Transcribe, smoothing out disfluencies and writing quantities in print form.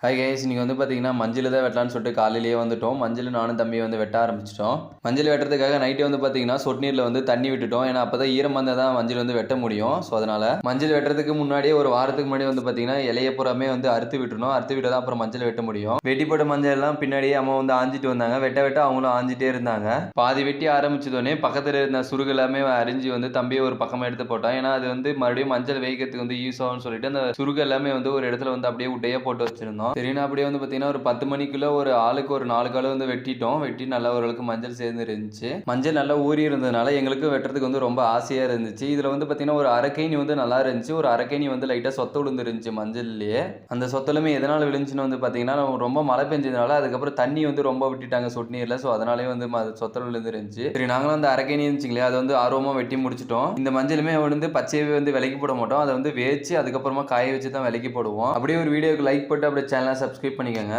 Hi guys, இன்னைக்கு வந்து பார்த்தீங்கன்னா மஞ்சள் தான் வெட்டலான்னு சொல்லிட்டு காலையிலேயே வந்துட்டோம். மஞ்சள் நானும் தம்பியும் வந்து வெட்ட ஆரம்பிச்சிட்டோம். மஞ்சள் வெட்டுறதுக்காக நைட்டே வந்து பார்த்தீங்கன்னா சொட்டு நீரில் வந்து தண்ணி விட்டுட்டோம். ஏன்னா அப்போ தான் ஈரமாக இருந்தால் தான் மஞ்சள் வந்து வெட்ட முடியும். ஸோ அதனால் மஞ்சள் வெட்டுறதுக்கு முன்னாடியே ஒரு வாரத்துக்கு முன்னாடி வந்து பார்த்தீங்கன்னா இலைய பூராமே வந்து அறுத்து விட்டுணும். அறுத்து விட்டு தான் அப்புறம் மஞ்சள் வெட்ட முடியும். வெட்டி போட்ட மஞ்சள் எல்லாம் பின்னாடியே அம்மா வந்து ஆஞ்சிட்டு வந்தாங்க. வெட்ட வெட்ட அவங்களும் ஆஞ்சிட்டே இருந்தாங்க. பாதி வெட்டி ஆரம்பிச்சதோடனே பக்கத்தில் இருந்த சுருகு எல்லாமே அரிஞ்சு வந்து தம்பியை ஒரு பக்கமாக எடுத்து போட்டான். ஏன்னா அது வந்து மறுபடியும் மஞ்சள் வேகிறதுக்கு வந்து யூஸ் ஆகும்னு சொல்லிட்டு அந்த சுருகு எல்லாமே வந்து ஒரு இடத்துல வந்து அப்படியே உட்டையே போட்டு வச்சிருந்தோம். சரிண்ணா அப்படியே வந்து பார்த்தீங்கன்னா ஒரு 10 மணிக்குள்ள ஒரு ஆளுக்கு ஒரு 4 கால் வந்து வெட்டிட்டோம். வெட்டி நல்லா ஓரளவுக்கு மஞ்சள் சேர்ந்து இருந்துச்சு. மஞ்சள் நல்லா ஊறி இருந்ததுனால எங்களுக்கு வெட்டுறதுக்கு வந்து ரொம்ப ஆசையா இருந்துச்சு. இதுல வந்து பார்த்தீங்கன்னா ஒரு அரக்கைனி வந்து நல்லா இருந்துச்சு. ஒரு அரக்கைனி வந்து லைட்டா சொத்த விழுந்து இருந்துச்சு மஞ்சள்லயே. அந்த சொத்தலுமே எதனால விழுந்துச்சுன்னு வந்து பார்த்தீங்கன்னா ரொம்ப மழை பெஞ்சதுனால அதுக்கப்புறம் தண்ணி வந்து ரொம்ப விட்டுட்டாங்க சொட்டு நீர்ல. ஸோ அதனாலே வந்து சொத்தல் விழுந்து இருந்துச்சு. சரி நாங்களும் அந்த அரக்கைனி இருந்துச்சுங்களே அதை வந்து ஆர்வமா வெட்டி முடிச்சிட்டோம். இந்த மஞ்சளுமே வந்து பச்சையவே வந்து விலைக்கு போட மாட்டோம். அதை வந்து வேச்சு அதுக்கப்புறமா காய வச்சு தான் விலைக்கு போடுவோம். அப்படியே ஒரு வீடியோக்கு லைக் போட்டு அப்படியே சேனலை சப்ஸ்கிரைப் பண்ணிக்கோங்க.